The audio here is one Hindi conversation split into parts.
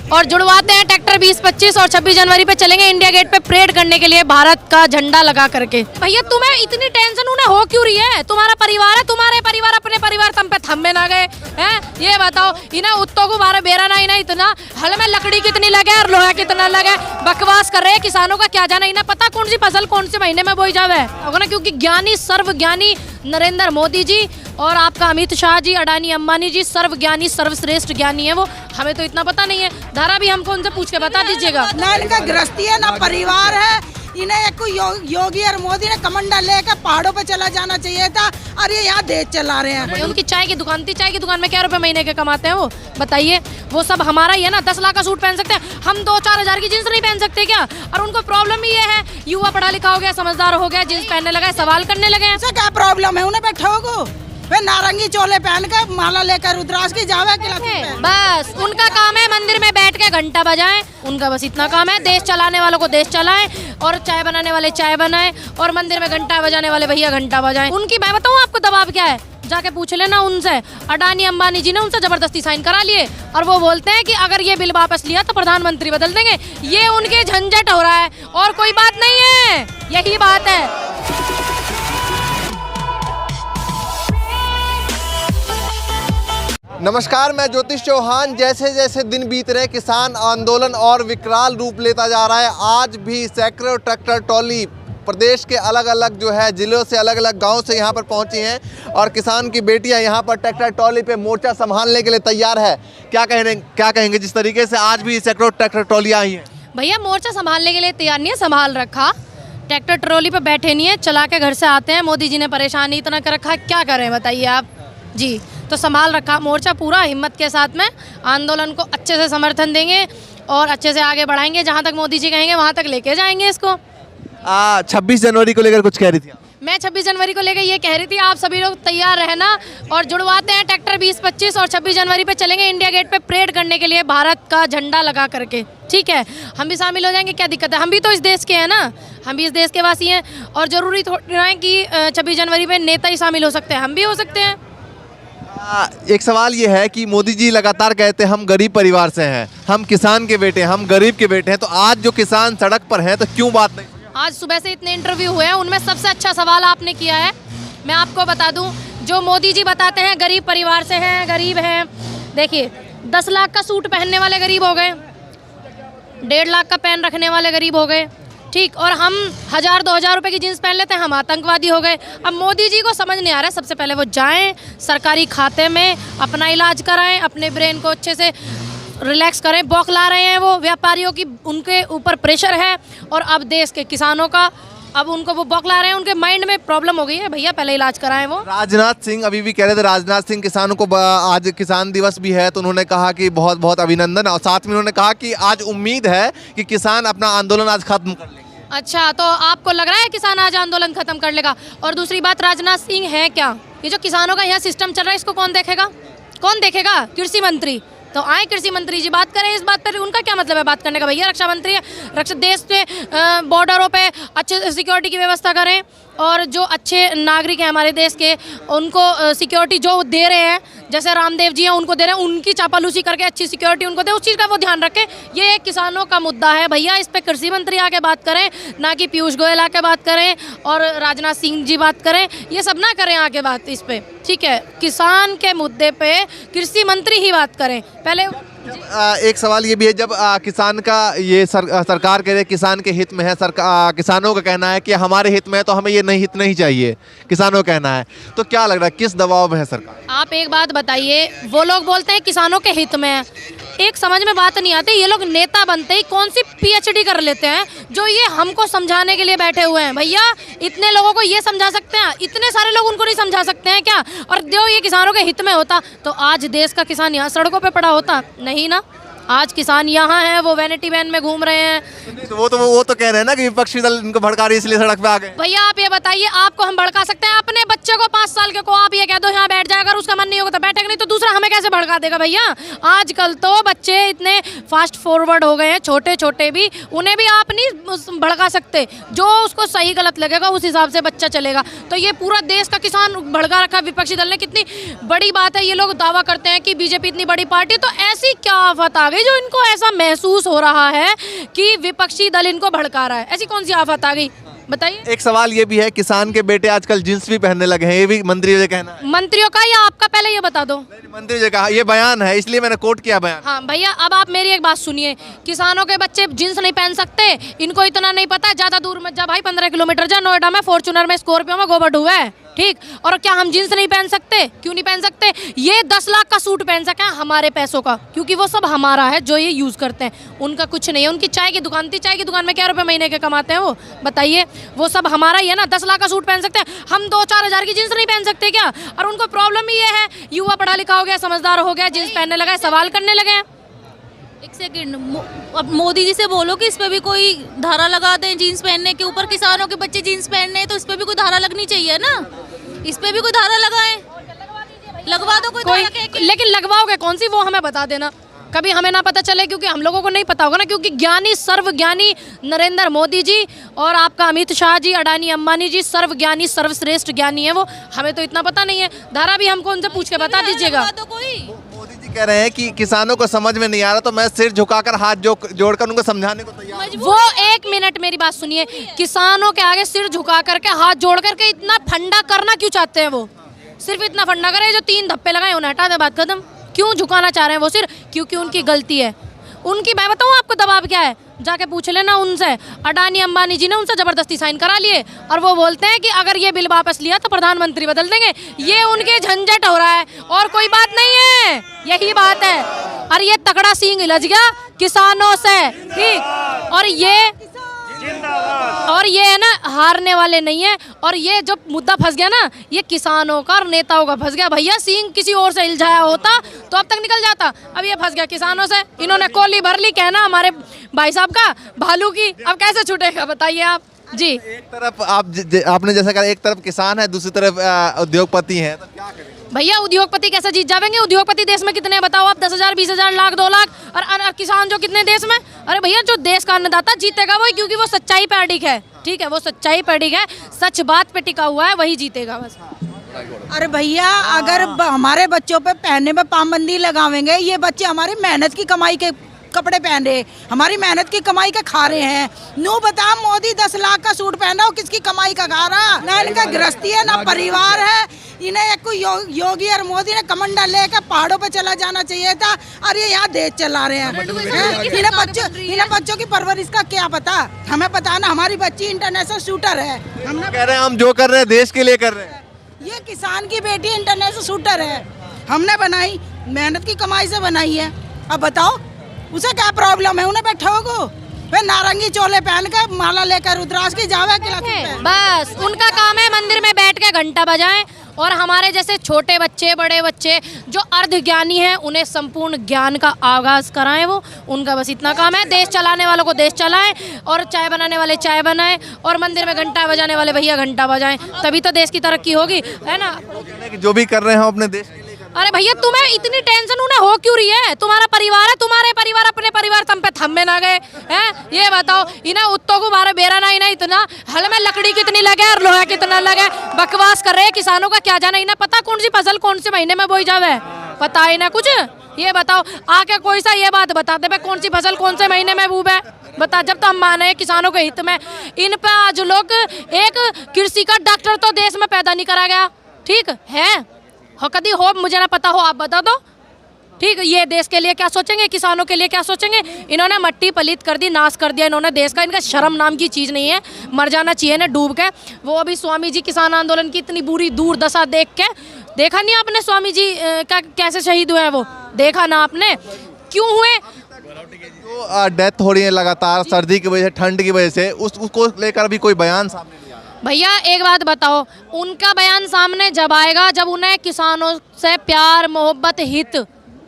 और जुड़वाते हैं ट्रैक्टर 20-25 और 26 जनवरी पे चलेंगे इंडिया गेट पे परेड करने के लिए भारत का झंडा लगा करके। भैया तुम्हें इतनी टेंशन उन्हें हो क्यों रही है? तुम्हारा परिवार है, तुम्हारे परिवार अपने परिवार तुम पे थम्बे ना गए हैं? ये बताओ इन्हें उत्तो को बारे बेरा ना इन्हें इतना हल में लकड़ी कितनी लगे और लोहा कितना लगे, बकवास कर रहे हैं। किसानों का क्या जाना, इन्हें पता कौन सी फसल कौन से महीने में बोई जावे होगा ना, क्योंकि ज्ञानी सर्वज्ञानी नरेंद्र मोदी जी और आपका अमित शाह जी, अडानी अंबानी जी सर्वज्ञानी सर्वश्रेष्ठ ज्ञानी है वो। हमें तो इतना पता नहीं है, धारा भी हमको उनसे पूछ के बता दीजिएगा। ना इनका गृहस्थी है ना परिवार है, इन्हें एक योगी और मोदी ने कमंडा लेकर पहाड़ों पे चला जाना चाहिए था और ये यहाँ देश चला रहे हैं। उनकी चाय की दुकान थी, चाय की दुकान में क्या रुपए महीने के कमाते हैं वो बताइए? वो सब हमारा ही है ना। 10 लाख का सूट पहन सकते हैं हम, 2-4 हज़ार की जींस नहीं पहन सकते क्या? और उनको प्रॉब्लम ही ये है, युवा पढ़ा लिखा हो गया, समझदार हो गया, जींस पहनने लगा, सवाल करने लगे हैं। क्या प्रॉब्लम है उन्हें? बैठोगो वे नारंगी चोले पहन कर माला लेकर रुद्राक्ष की जावे बस उनका काम है मंदिर में बैठ के घंटा बजाएं, उनका बस इतना काम है। देश चलाने वालों को देश चलाएं और चाय बनाने वाले चाय बनाएं और मंदिर में घंटा बजाने वाले भैया घंटा बजाएं। उनकी मैं बताऊं आपको दबाव क्या है, जाके पूछ लेना उनसे। अडानी अंबानी जी ने उनसे जबरदस्ती साइन करा लिए और वो बोलते हैं कि अगर ये बिल वापस लिया तो प्रधानमंत्री बदल देंगे। ये उनके झंझट हो रहा है और कोई बात नहीं है, यही बात है। नमस्कार, मैं ज्योतिष चौहान। जैसे जैसे दिन बीत रहे किसान आंदोलन और विकराल रूप लेता जा रहा है। आज भी सैकड़ों ट्रैक्टर ट्रॉली प्रदेश के अलग अलग जो है जिलों से, अलग अलग गांव से यहाँ पर पहुँची हैं और किसान की बेटियाँ यहाँ पर ट्रैक्टर ट्रॉली पे मोर्चा संभालने के लिए तैयार है। क्या कहेंगे जिस तरीके से आज भी सैकड़ों ट्रैक्टर ट्रॉलियाँ आई हैं? भैया मोर्चा संभालने के लिए तैयार नहीं है, संभाल रखा। ट्रैक्टर ट्रॉली पे बैठे नहीं है, चला के घर से आते हैं। मोदी जी ने परेशानी इतना कर रखा है, क्या करें बताइए आप जी। तो संभाल रखा मोर्चा पूरा हिम्मत के साथ में, आंदोलन को अच्छे से समर्थन देंगे और अच्छे से आगे बढ़ाएंगे। जहाँ तक मोदी जी कहेंगे वहाँ तक लेके जाएंगे इसको। 26 जनवरी को लेकर कुछ कह रही थी? मैं 26 जनवरी को लेकर ये कह रही थी आप सभी लोग तैयार रहना और जुड़वाते हैं ट्रैक्टर 20-25 और 26 जनवरी पे चलेंगे इंडिया गेट पे परेड करने के लिए भारत का झंडा लगा करके। ठीक है, हम भी शामिल हो जाएंगे, क्या दिक्कत है? हम भी तो इस देश के हैं ना, हम भी इस देश के वासी हैं और ज़रूरी थोड़ा है कि 26 जनवरी पे नेता ही शामिल हो सकते हैं, हम भी हो सकते हैं। एक सवाल ये है कि मोदी जी लगातार कहते हैं हम गरीब परिवार से हैं, हम किसान के बेटे हैं, हम गरीब के बेटे हैं, तो आज जो किसान सड़क पर हैं तो क्यों बात नहीं? आज सुबह से इतने इंटरव्यू हुए हैं, उनमें सबसे अच्छा सवाल आपने किया है। मैं आपको बता दूं, जो मोदी जी बताते हैं गरीब परिवार से हैं, गरीब हैं। देखिए 10 लाख का सूट पहनने वाले गरीब हो गए, 1.5 लाख का पेन रखने वाले गरीब हो गए, ठीक। और हम 1000-2000 रुपए की जीन्स पहन लेते हैं, हम आतंकवादी हो गए। अब मोदी जी को समझ नहीं आ रहा है, सबसे पहले वो जाएं सरकारी खाते में अपना इलाज कराएं, अपने ब्रेन को अच्छे से रिलैक्स करें। बौखला रहे हैं वो व्यापारियों की, उनके ऊपर प्रेशर है और अब देश के किसानों का, अब उनको वो बौखला रहे हैं, उनके माइंड में प्रॉब्लम हो गई है। भैया पहले इलाज कराएं वो। राजनाथ सिंह अभी भी कह रहे थे, राजनाथ सिंह किसानों को, आज किसान दिवस भी है तो उन्होंने कहा कि बहुत बहुत अभिनंदन और साथ में उन्होंने कहा कि आज उम्मीद है कि किसान अपना आंदोलन आज खत्म कर लेंगे। अच्छा, तो आपको लग रहा है किसान आज आंदोलन खत्म कर लेगा? और दूसरी बात, राजनाथ सिंह है क्या? ये जो किसानों का यहाँ सिस्टम चल रहा है इसको कौन देखेगा? कौन देखेगा? कृषि मंत्री। तो आए कृषि मंत्री जी बात करें इस बात पर, उनका क्या मतलब है बात करने का? भैया रक्षा मंत्री है, रक्षा देश पे बॉर्डरों पे अच्छे सिक्योरिटी की व्यवस्था करें और जो अच्छे नागरिक हैं हमारे देश के उनको सिक्योरिटी जो दे रहे हैं, जैसे रामदेव जी हैं उनको दे रहे हैं, उनकी चापालूसी करके अच्छी सिक्योरिटी उनको दे, उस चीज़ का वो ध्यान रखें। ये एक किसानों का मुद्दा है भैया, इस पे कृषि मंत्री आके बात करें, ना कि पीयूष गोयल आके बात करें और राजनाथ सिंह जी बात करें। ये सब ना करें आके बात इस पे, ठीक है? किसान के मुद्दे पे कृषि मंत्री ही बात करें पहले। एक सवाल ये भी है, जब किसान का ये सरकार कह रही है किसान के हित में है, किसानों का कहना है कि हमारे हित में है तो हमें ये नहीं हित नहीं चाहिए, किसानों का कहना है, तो क्या लग रहा है किस दबाव में है सरकार? आप एक बात बताइए, वो लोग बोलते हैं किसानों के हित में है, एक समझ में बात नहीं आती, ये लोग नेता बनते ही कौन सी PhD कर लेते हैं जो ये हमको समझाने के लिए बैठे हुए हैं? भैया इतने लोगों को ये समझा सकते हैं, इतने सारे लोग उनको नहीं समझा सकते हैं क्या? और जो ये किसानों के हित में होता तो आज देश का किसान यहाँ सड़कों पे पड़ा होता? नहीं ना, आज किसान यहाँ हैं, वो वैनिटी वैन में घूम रहे हैं। तो वो तो कह रहे हैं ना कि विपक्षी दल इनको भड़का रही है इसलिए सड़क पे आ गए। भैया आप ये बताइए, आपको हम भड़का सकते हैं? अपने बच्चे को 5 साल के को आप ये कह दो यहाँ बैठ जाएगा, उसका मन नहीं होगा तो बैठेगा नहीं, तो दूसरा हमें कैसे भड़का देगा भैया? आजकल तो बच्चे इतने फास्ट फॉरवर्ड हो गए हैं, छोटे छोटे भी, उन्हें भी आप नहीं भड़का सकते। जो उसको सही गलत लगेगा उस हिसाब से बच्चा चलेगा। तो ये पूरा देश का किसान भड़का रखा विपक्षी दल ने, कितनी बड़ी बात है। ये लोग दावा करते हैं कि बीजेपी इतनी बड़ी पार्टी, तो ऐसी क्या आफत आ गई गई जो इनको ऐसा महसूस हो रहा है कि विपक्षी दल इनको भड़का रहा है? ऐसी कौन सी आफत आ गई बताइए? एक सवाल ये भी है, किसान के बेटे आजकल जींस भी पहनने लगे हैं, ये भी मंत्री जी कहना है। मंत्रियों का या आपका? पहले ये बता दो। मंत्री जी कहा, ये बयान है इसलिए मैंने कोट किया बयान। हाँ भैया, अब आप मेरी एक बात सुनिए, किसानों के बच्चे जींस नहीं पहन सकते, इनको इतना नहीं पता है, ज्यादा दूर मत जा भाई, 15 किलोमीटर जा, नोएडा में फॉर्च्यूनर में स्कॉर्पियो में गोबर डूबा है, ठीक। और क्या हम जींस नहीं पहन सकते? क्यों नहीं पहन सकते? ये 10 लाख का सूट पहन सके हमारे पैसों का, क्योंकि वो सब हमारा है जो ये यूज करते हैं, उनका कुछ नहीं है। उनकी चाय की दुकान थी, चाय की दुकान में क्या रुपए महीने के कमाते हैं वो बताइए? वो सब हमारा ही है ना। 10 लाख का सूट पहन सकते हैं हम, 2-4 हज़ार की जींस नहीं पहन सकते क्या? और उनको प्रॉब्लम ही ये है, युवा पढ़ा लिखा हो गया, समझदार हो गया, जींस पहनने लगा, सवाल करने लगे हैं। एक सेकंड, अब मोदी जी से बोलो कि इस पे भी कोई धारा लगा दें जीन्स पहनने के ऊपर। किसानों के बच्चे जीन्स पहनने हैं तो इस पे भी कोई धारा लगनी चाहिए ना, इस पे भी कोई धारा लगाएं, लगवा दो कोई धारा। लेकिन लगवाओगे कौन सी वो हमें बता देना, कभी हमें ना पता चले, क्योंकि हम लोगों को नहीं पता होगा ना, क्योंकि ज्ञानी सर्वज्ञानी नरेंद्र मोदी जी और आपका अमित शाह जी, अडानी अंबानी जी सर्वज्ञानी सर्वश्रेष्ठ ज्ञानी है वो, हमें तो इतना पता नहीं है। धारा भी हमको उनसे पूछ के बता दीजिएगा। मोदी जी कह रहे हैं कि किसानों को समझ में नहीं आ रहा तो मैं सिर झुकाकर हाथ जोड़कर उनको समझाने को तैयार हूं। वो 1 मिनट मेरी बात सुनिए, किसानों के आगे सिर झुका करके हाथ जोड़ करके इतना फंडा करना क्यों चाहते हैं? वो सिर्फ इतना फंडा करे, जो 3 धप्पे लगाए उन्हें हटा दे, बात खत्म। क्यों झुकाना चाह रहे हैं वो सिर? क्योंकि उनकी गलती है। उनकी, मैं बताऊं आपको दबाव क्या है, जाके पूछ लेना उनसे। अडानी अंबानी जी ने उनसे जबरदस्ती साइन करा लिए और वो बोलते हैं कि अगर ये बिल वापस लिया तो प्रधानमंत्री बदल देंगे। ये उनके झंझट हो रहा है और कोई बात नहीं है, यही बात है। और ये तगड़ा सींग हिलज गया किसानों से, ठीक। और ये है ना, हारने वाले नहीं है। और ये जो मुद्दा फंस गया ना, ये किसानों का और नेताओं का फंस गया। भैया सींग किसी और से हिलझाया होता तो अब तक निकल जाता, अब ये फंस गया किसानों से। इन्होंने कोली भर ली, कहना हमारे भाई साहब का, भालू की, अब कैसे छूटेगा बताइए आप जी? एक तरफ आपने जैसा कहा, एक तरफ किसान है, दूसरी तरफ उद्योगपति हैं, तो क्या करें? भैया उद्योगपति कैसे जीत जाएंगे? उद्योगपति देश में कितने बताओ आप? 10,000, 20,000, लाख, 2 लाख। और किसान जो कितने देश में? अरे भैया जो देश का अन्नदाता जीतेगा वही, क्योंकि वो सच्चाई पे अडिग है, ठीक है, वो सच्चाई पे अडिग है, सच बात पे टिका हुआ है, वही जीतेगा बस। अरे भैया, अगर हमारे बच्चों पे पहनने में पाबंदी लगावेंगे, ये बच्चे हमारी मेहनत की कमाई के कपड़े पहन रहे, हमारी मेहनत की कमाई के खा रहे हैं। नो बता, मोदी 10 लाख का सूट पहना हो, किसकी कमाई का खा रहा? ना इनका गृहस्थी है, ना परिवार है। इन्हें एक कोई योगी और मोदी ने कमंडा लेकर पहाड़ों पे चला जाना चाहिए था, और ये यहाँ देश चला रहे हैं। इन्हें बच्चों की परवरिश का क्या पता? हमें पता ना, हमारी बच्ची इंटरनेशनल शूटर है। हम कह रहे हैं हम जो कर रहे हैं देश के लिए कर रहे हैं। ये किसान की बेटी इंटरनेशनल शूटर है, हमने बनाई, मेहनत की कमाई से बनाई है। अब बताओ उसे क्या प्रॉब्लम है? उन्हें बैठो को वे नारंगी चोले पहन के माला लेकर रुद्राक्ष की जावे बस उनका काम है मंदिर में बैठ के घंटा बजाएं। और हमारे जैसे छोटे बच्चे, बड़े बच्चे जो अर्ध ज्ञानी हैं, उन्हें संपूर्ण ज्ञान का आगाज कराएं। वो उनका बस इतना काम है। देश चलाने वालों को देश चलाएं, और चाय बनाने वाले चाय बनाएं, और मंदिर में घंटा बजाने वाले भैया घंटा बजाएं, तभी तो देश की तरक्की होगी, है ना? जो भी कर रहे हैं अपने देश। अरे भैया तुम्हें इतनी टेंशन उन्हें हो क्यों रही है? तुम्हारा परिवार है, तुम्हारे परिवार अपने परिवार तुम पे थम्बे ना गए हैं? ये बताओ, इन्हें उत्तों को बारे बेरा ना, इन्हें इतना हल में लकड़ी कितनी लगे और लोहा कितना लगे, बकवास कर रहे हैं। किसानों का क्या जाना, इन्हें पता कौन सी फसल कौन से महीने में बोई जावे? पता है ना कुछ? ये बताओ आके कोई सा ये बात बता दे कौन सी फसल कौन से महीने में बूबे, बता। जब तो हम माने किसानों के हित में, इन पे आज लोग, एक कृषि का डॉक्टर तो देश में पैदा नहीं करा गया, ठीक है? हो कभी हो, मुझे ना पता हो, आप बता दो, ठीक। ये देश के लिए क्या सोचेंगे, किसानों के लिए क्या सोचेंगे? इन्होंने मट्टी पलीत कर दी, नाश कर दिया इन्होंने देश का। इनका शर्म नाम की चीज़ नहीं है, मर जाना चाहिए ना डूब के। वो अभी स्वामी जी किसान आंदोलन की इतनी बुरी दुर्दशा देख के, देखा नहीं आपने स्वामी जी का कैसे शहीद हुए हैं? वो देखा ना आपने क्यों हुए? जो डेथ हो रही है लगातार सर्दी की वजह से, ठंड की वजह से, उसको लेकर अभी कोई बयान सामने नहीं आ रहा। भैया एक बात बताओ, उनका बयान सामने जब आएगा जब उन्हें किसानों से प्यार, मोहब्बत, हित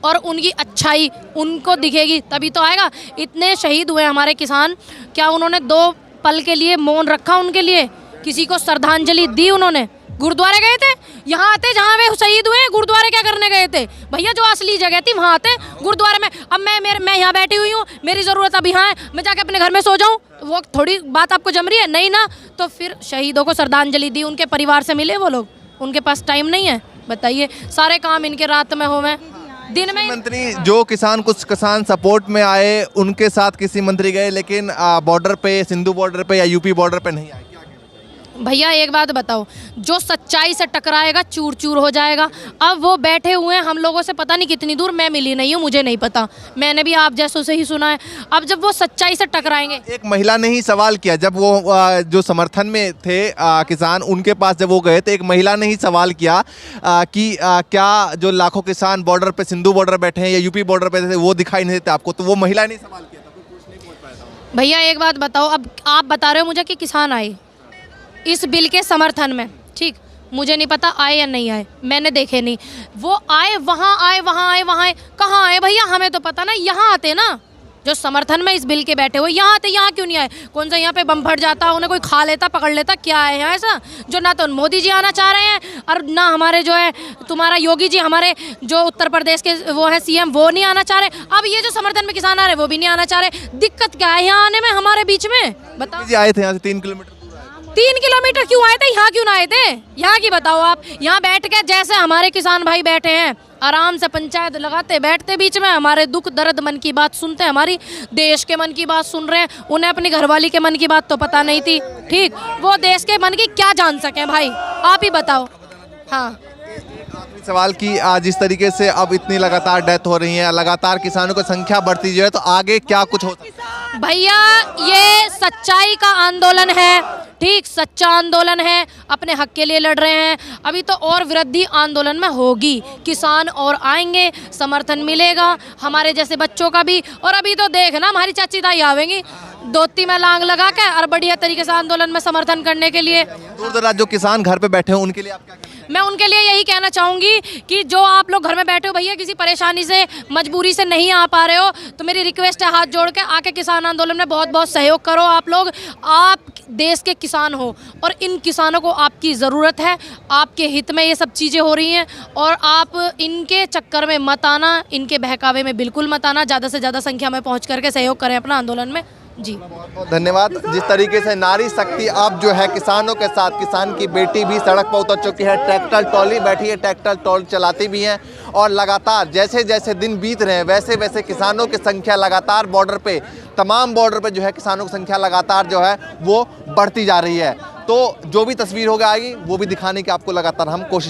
और उनकी अच्छाई उनको दिखेगी, तभी तो आएगा। इतने शहीद हुए हमारे किसान, क्या उन्होंने 2 पल के लिए मौन रखा? उनके लिए किसी को श्रद्धांजलि दी? उन्होंने गुरुद्वारे गए थे? यहाँ आते जहाँ वे शहीद हुए, गुरुद्वारे क्या करने गए थे? भैया जो असली जगह थी वहाँ आते, गुरुद्वारे में। अब मैं यहाँ बैठी हुई हूँ, मेरी ज़रूरत अब यहाँ है, मैं जाके अपने घर में सो जाऊँ, वो थोड़ी बात आपको जम रही है? नहीं ना। तो फिर शहीदों को श्रद्धांजलि दी, उनके परिवार से मिले वो लोग, उनके पास टाइम नहीं है? बताइए, सारे काम इनके रात में होवे। दिन में मंत्री जो किसान सपोर्ट में आए उनके साथ किसी मंत्री गए, लेकिन बॉर्डर पे, सिंधु बॉर्डर पे या यूपी बॉर्डर पे नहीं आए। भैया एक बात बताओ, जो सच्चाई से टकराएगा चूर चूर हो जाएगा। अब वो बैठे हुए हैं हम लोगों से पता नहीं कितनी दूर, मैं मिली नहीं हूँ, मुझे नहीं पता, मैंने भी आप जैसों से ही सुना है। अब जब वो सच्चाई से टकराएंगे, एक महिला ने ही सवाल किया जब वो जो समर्थन में थे किसान, उनके पास जब वो गए तो एक महिला ने ही सवाल किया कि क्या जो लाखों किसान बॉर्डर पे, सिंधु बॉर्डर बैठे हैं या यूपी बॉर्डर पे थे, वो दिखाई नहीं देते आपको? तो वो महिला ने सवाल किया था, कोई पूछ नहीं पहुंच पाया था। भैया एक बात बताओ, अब आप बता रहे हो मुझे कि किसान आए इस बिल के समर्थन में, ठीक, मुझे नहीं पता आए या नहीं आए, मैंने देखे नहीं। वो आए, वहाँ आए, वहाँ आए, वहाँ आए, कहाँ आए भैया? हमें तो पता ना, यहाँ आते ना, जो समर्थन में इस बिल के बैठे हुए यहाँ आते, यहाँ क्यों नहीं आए? कौन सा यहाँ पे बम फट जाता, उन्हें कोई खा लेता, पकड़ लेता, क्या है यहाँ ऐसा? जो ना तो मोदी जी आना चाह रहे हैं और ना हमारे जो है तुम्हारा योगी जी, हमारे जो उत्तर प्रदेश के वो है सीएम, वो नहीं आना चाह रहे। अब ये जो समर्थन में किसान आ रहे वो भी नहीं आना चाह रहे। दिक्कत क्या है यहाँ आने में हमारे बीच में, बताओ? जी आए थे यहाँ से 3 किलोमीटर, 3 किलोमीटर क्यों आए थे? यहाँ क्यों ना आए थे? यहाँ की बताओ आप। यहाँ बैठ के जैसे हमारे किसान भाई बैठे हैं, आराम से पंचायत लगाते बैठते, बीच में हमारे दुख दर्द मन की बात सुनते, हमारी देश के मन की बात सुन रहे हैं। उन्हें अपनी घरवाली के मन की बात तो पता नहीं थी, ठीक, वो देश के मन की क्या जान सके भाई, आप ही बताओ। हाँ, सवाल कि जिस तरीके से अब इतनी लगातार डेथ हो रही है, लगातार किसानों की संख्या बढ़ती जो है, तो आगे क्या कुछ हो सकता है? भैया ये सच्चाई का आंदोलन है, ठीक, सच्चा आंदोलन है, अपने हक के लिए लड़ रहे हैं। अभी तो और वृद्धि आंदोलन में होगी, किसान और आएंगे, समर्थन मिलेगा हमारे जैसे बच्चों का भी। और अभी तो देख ना, हमारी चाची ताई आवेंगी धोती में लांग लगा के और बढ़िया तरीके से आंदोलन में समर्थन करने के लिए। दूर दराज जो किसान घर पे बैठे हैं उनके लिए आप क्या कहेंगे? मैं उनके लिए यही कहना चाहूँगी कि जो आप लोग घर में बैठे हो भैया, किसी परेशानी से, मजबूरी से नहीं आ पा रहे हो, तो मेरी रिक्वेस्ट है, हाथ जोड़ के आके किसान आंदोलन में बहुत बहुत सहयोग करो। आप लोग, आप देश के किसान हो और इन किसानों को आपकी ज़रूरत है, आपके हित में ये सब चीज़ें हो रही हैं और आप इनके चक्कर में मत आना, इनके बहकावे में बिल्कुल मत आना। ज़्यादा से ज़्यादा संख्या में पहुँच करके सहयोग करें अपना आंदोलन में। जी बहुत बहुत धन्यवाद। जिस तरीके से नारी शक्ति अब जो है किसानों के साथ, किसान की बेटी भी सड़क पर उतर चुकी है, ट्रैक्टर ट्रॉली बैठी है, ट्रैक्टर ट्रॉली चलाती भी हैं और लगातार जैसे जैसे दिन बीत रहे हैं वैसे वैसे किसानों की संख्या लगातार बॉर्डर पे, तमाम बॉर्डर पे जो है किसानों की संख्या लगातार जो है वो बढ़ती जा रही है। तो जो भी तस्वीर होगी आएगी वो भी दिखाने की आपको लगातार हम कोशिश